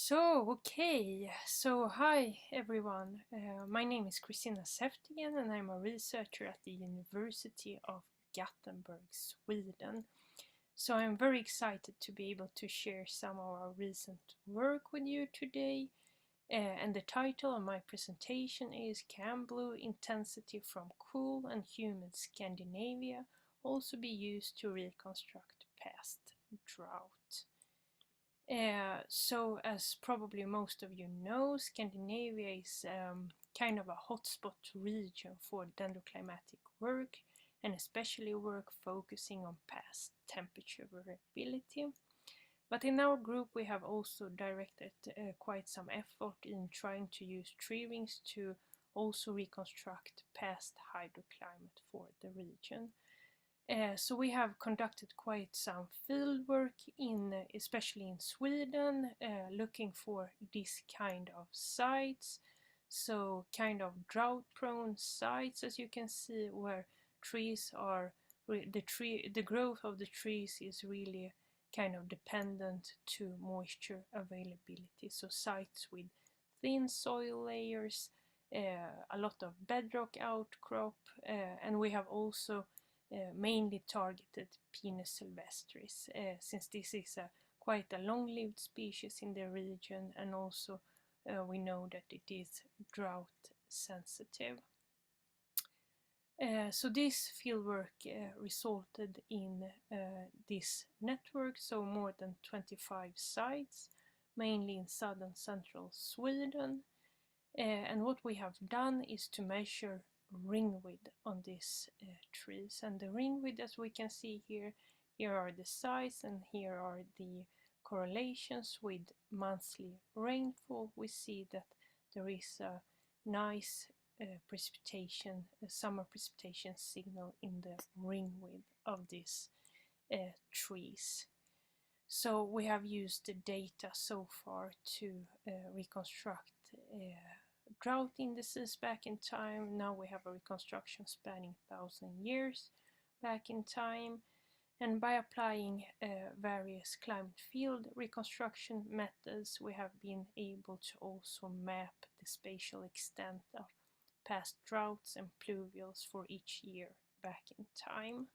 Hi everyone. My name is Kristina Seftigen and I'm a researcher at the University of Gothenburg, Sweden. So I'm very excited to be able to share some of our recent work with you today. And the title of my presentation is Can Blue Intensity from Cool and Humid Scandinavia also be used to reconstruct past drought? So as probably most of you know, Scandinavia is kind of a hotspot region for dendroclimatic work, and especially work focusing on past temperature variability. But in our group we have also directed quite some effort in trying to use tree rings to also reconstruct past hydroclimate for the region. So we have conducted quite some field work especially in Sweden, looking for this kind of sites. So kind of drought-prone sites, as you can see, where trees are the growth of the trees is really kind of dependent to moisture availability. So sites with thin soil layers, a lot of bedrock outcrop, and we have also mainly targeted Pinus sylvestris, since this is quite a long-lived species in the region, and also we know that it is drought sensitive. So this fieldwork resulted in this network, so more than 25 sites, mainly in southern central Sweden. And what we have done is to measure ring width on these trees, and the ring width, as we can see here are the size and here are the correlations with monthly rainfall. We see that there is a nice summer precipitation signal in the ring width of these trees. So we have used the data so far to reconstruct drought indices back in time. Now we have a reconstruction spanning 1,000 years back in time, and by applying various climate field reconstruction methods we have been able to also map the spatial extent of past droughts and pluvials for each year back in time.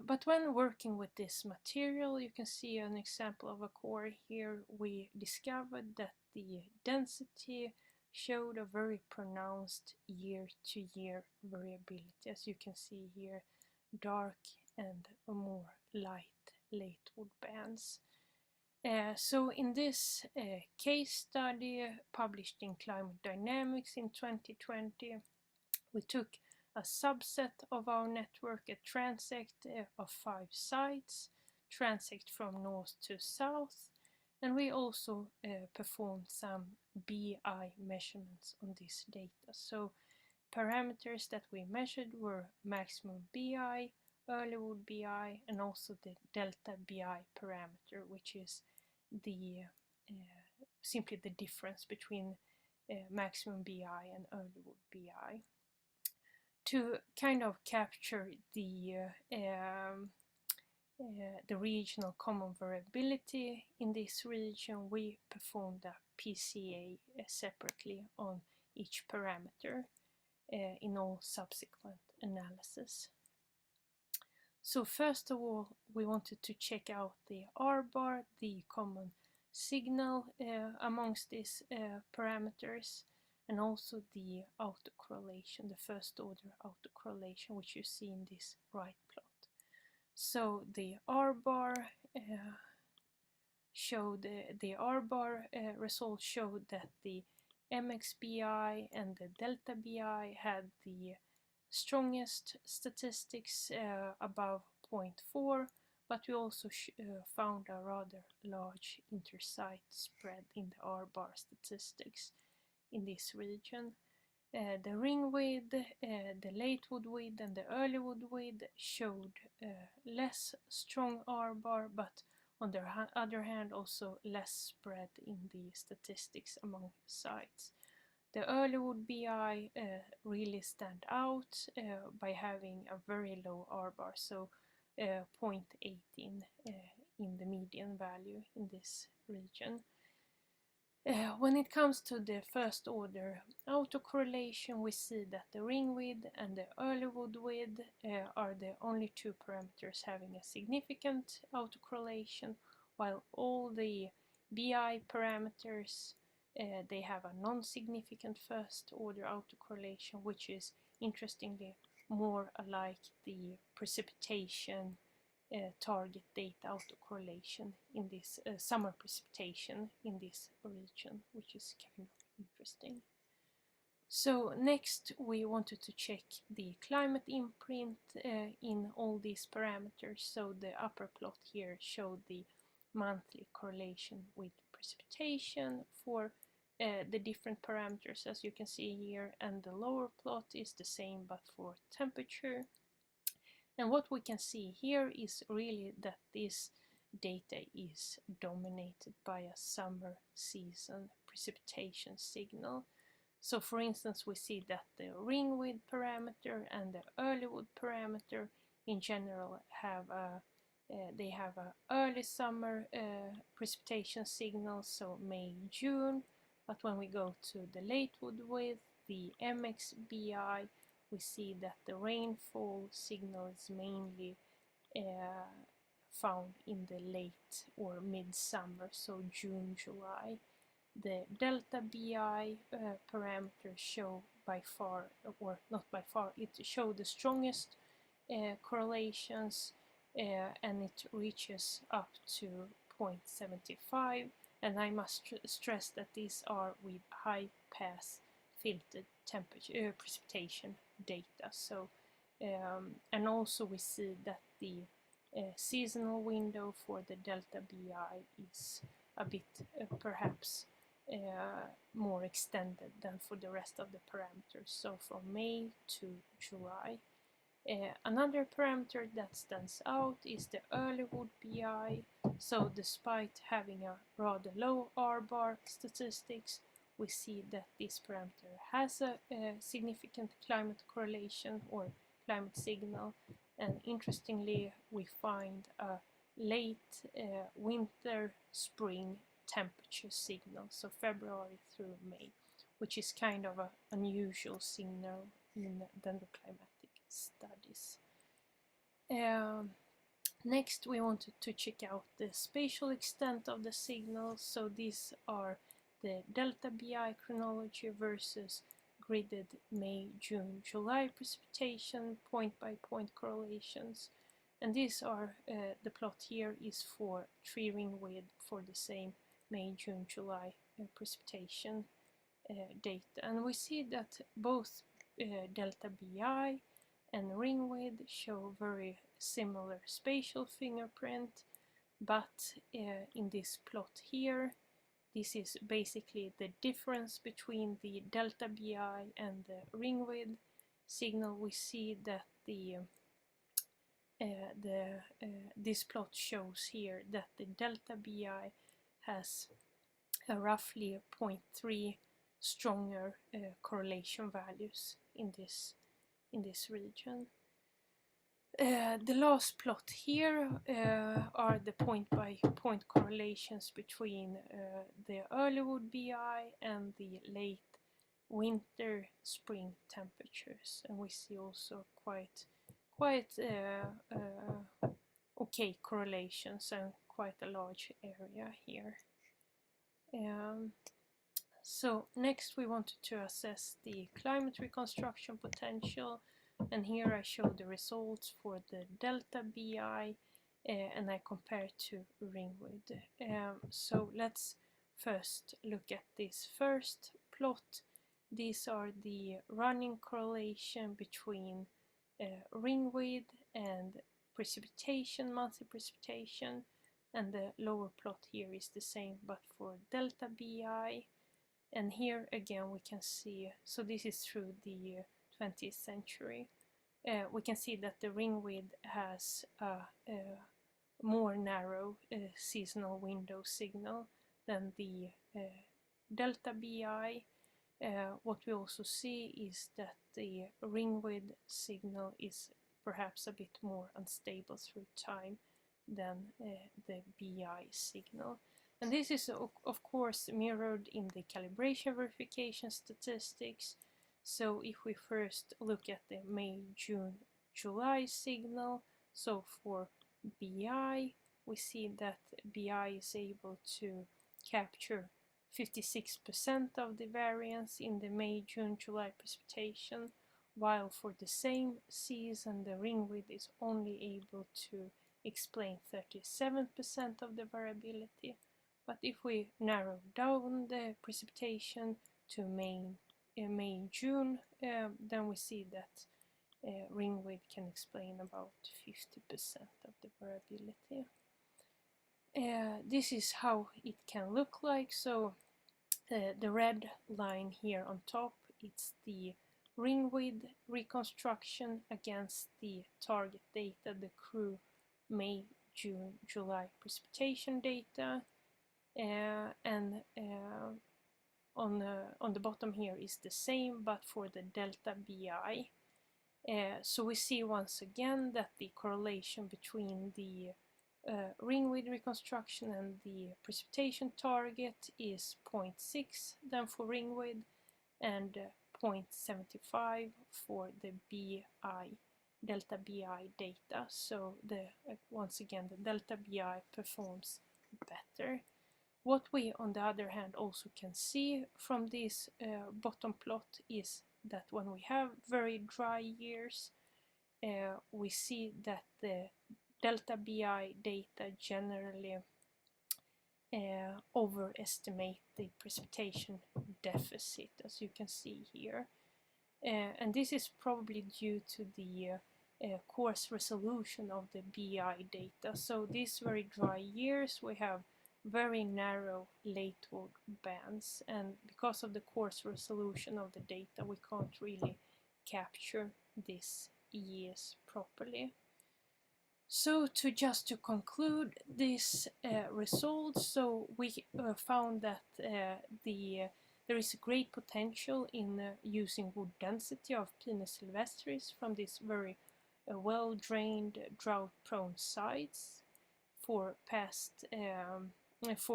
But when working with this material, you can see an example of a core here. We discovered that the density showed a very pronounced year-to-year variability, as you can see here, dark and more light latewood bands. So in this case study published in Climate Dynamics in 2020, we took a subset of our network, a transect of 5 sites, transect from north to south, and we also performed some BI measurements on this data. So parameters that we measured were maximum BI, earlywood BI, and also the delta BI parameter, which is the simply the difference between maximum BI and earlywood BI. To kind of capture the regional common variability in this region, we performed a PCA separately on each parameter in all subsequent analysis. So first of all, we wanted to check out the R-bar, the common signal amongst these parameters, and also the autocorrelation, the first order autocorrelation, which you see in this right plot. So the R-bar results showed that the MXBI and the delta BI had the strongest statistics above 0.4, but we also found a rather large intersite spread in the R-bar statistics in this region. The ring width, the latewood width and the earlywood width showed less strong R-bar, but on the other hand also less spread in the statistics among sites. The earlywood BI really stand out by having a very low R-bar, so 0.18 in the median median value in this region. When it comes to the first order autocorrelation, we see that the ring width and the early wood width are the only two parameters having a significant autocorrelation, while all the BI parameters they have a non-significant first order autocorrelation, which is interestingly more alike the precipitation target data autocorrelation in this summer precipitation in this region, which is kind of interesting. So next we wanted to check the climate imprint in all these parameters. So the upper plot here showed the monthly correlation with precipitation for the different parameters, as you can see here, and the lower plot is the same but for temperature. And what we can see here is really that this data is dominated by a summer season precipitation signal. So for instance, we see that the ring width parameter and the early wood parameter in general have a early summer precipitation signal, so May, June. But when we go to the late wood width, the MXBI, we see that the rainfall signal is mainly found in the late or midsummer, so June, July. The delta BI parameters show by far, or not by far, it shows the strongest correlations, and it reaches up to 0.75, and I must stress that these are with high pass filtered temperature precipitation data. So and also we see that the seasonal window for the delta BI is a bit perhaps more extended than for the rest of the parameters, so from May to July. Another parameter that stands out is the early wood BI. So despite having a rather low R-bar statistics, we see that this parameter has a significant climate correlation or climate signal, and interestingly we find a late winter spring temperature signal, so February through May, which is kind of an unusual signal in dendroclimatic studies. Next we wanted to check out the spatial extent of the signals. So these are the delta BI chronology versus gridded May, June, July precipitation point-by-point correlations. And these are, the plot here is for tree ring width for the same May, June, July precipitation data. And we see that both delta BI and ring width show very similar spatial fingerprint, but in this plot here, this is basically the difference between the delta BI and the ring width signal. We see that this plot shows here that the delta BI has a roughly 0.3 stronger correlation values in this region. The last plot here are the point-by-point correlations between the early wood BI and the late winter spring temperatures, and we see also quite okay correlations and quite a large area here. So next we wanted to assess the climate reconstruction potential, and here I show the results for the delta BI and I compare to ring width. So let's first look at this first plot. These are the running correlation between ring width and precipitation, monthly precipitation, and the lower plot here is the same but for delta BI. And here again we can see, so this is through the 20th century, we can see that the ring width has a more narrow seasonal window signal than the delta BI. What we also see is that the ring width signal is perhaps a bit more unstable through time than the BI signal. And this is of course mirrored in the calibration verification statistics. So if we first look at the May, June, July signal, so for BI, we see that BI is able to capture 56% of the variance in the May, June, July precipitation, while for the same season the ring width is only able to explain 37% of the variability. But if we narrow down the precipitation to May, June, then we see that ring width can explain about 50% of the variability. This is how it can look like. So the red line here on top, it's the ring width reconstruction against the target data, the CRU May, June, July precipitation data, and on the bottom here is the same, but for the delta BI. So we see once again that the correlation between the ring width reconstruction and the precipitation target is 0.6 then for ring width, and 0.75 for the BI, delta BI data. So once again the delta BI performs better. What we on the other hand also can see from this bottom plot is that when we have very dry years, we see that the delta BI data generally overestimate the precipitation deficit, as you can see here. And this is probably due to the coarse resolution of the BI data. So these very dry years we have very narrow latewood bands, and because of the coarse resolution of the data we can't really capture this ES properly. So just to conclude this results, so we found that there is a great potential in using wood density of Pinus sylvestris from these very well-drained drought-prone sites for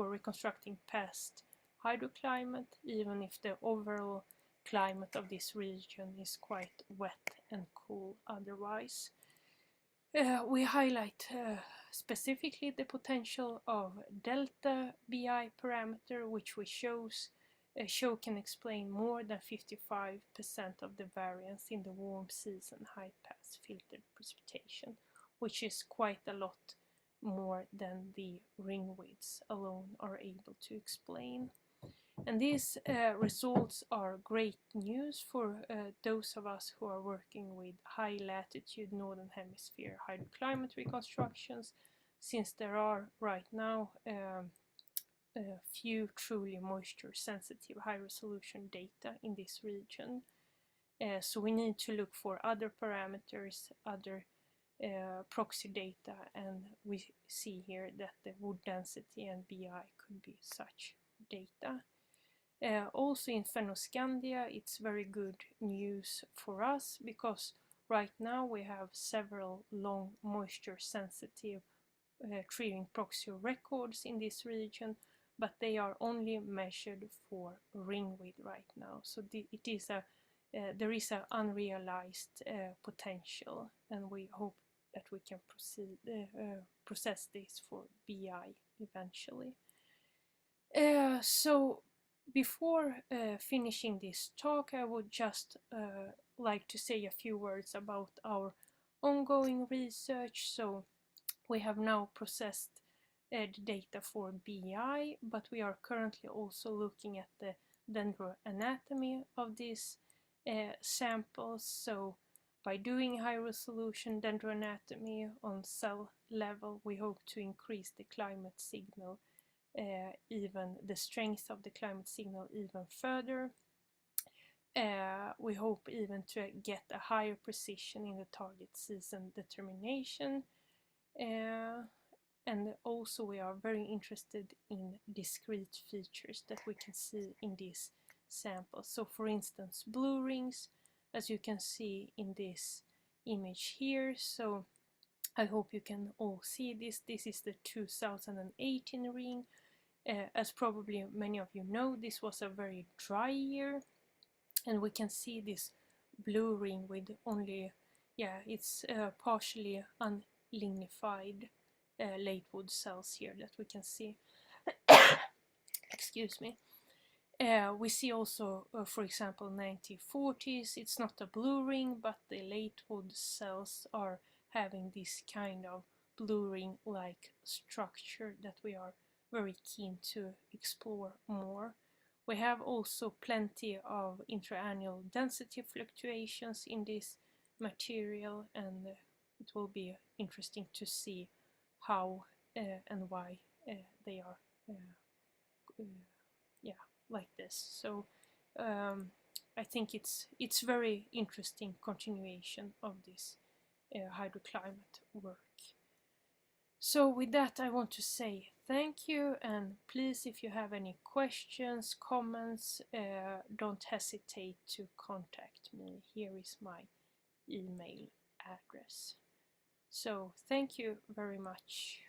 reconstructing past hydroclimate, even if the overall climate of this region is quite wet and cool otherwise. We highlight specifically the potential of delta BI parameter, which we show can explain more than 55% of the variance in the warm season high pass filtered precipitation, which is quite a lot more than the ring widths alone are able to explain. And these results are great news for those of us who are working with high latitude northern hemisphere hydroclimate reconstructions, since there are right now few truly moisture sensitive high resolution data in this region. So we need to look for other parameters, other proxy data, and we see here that the wood density and BI could be such data. Also in Fennoscandia it's very good news for us, because right now we have several long moisture sensitive tree ring proxy records in this region, but they are only measured for ring width right now. So there is an unrealized potential, and we hope that we can process this for BI eventually. So before finishing this talk, I would just like to say a few words about our ongoing research. So we have now processed the data for BI, but we are currently also looking at the dendroanatomy of these samples. So by doing high resolution dendroanatomy on cell level, we hope to increase the climate signal, even the strength of the climate signal even further. We hope even to get a higher precision in the target season determination. And also we are very interested in discrete features that we can see in these samples. So for instance, blue rings, as you can see in this image here. So I hope you can all see this. This is the 2018 ring. As probably many of you know, this was a very dry year, and we can see this blue ring with only, yeah, it's partially unlignified late wood cells here that we can see. Excuse me. We see also, for example, 1940s, it's not a blue ring, but the late wood cells are having this kind of blue ring-like structure that we are very keen to explore more. We have also plenty of intraannual density fluctuations in this material, and it will be interesting to see how and why they are yeah, like this. So I think it's very interesting continuation of this hydroclimate work. So with that, I want to say thank you, and please, if you have any questions, comments, don't hesitate to contact me. Here is my email address. So thank you very much.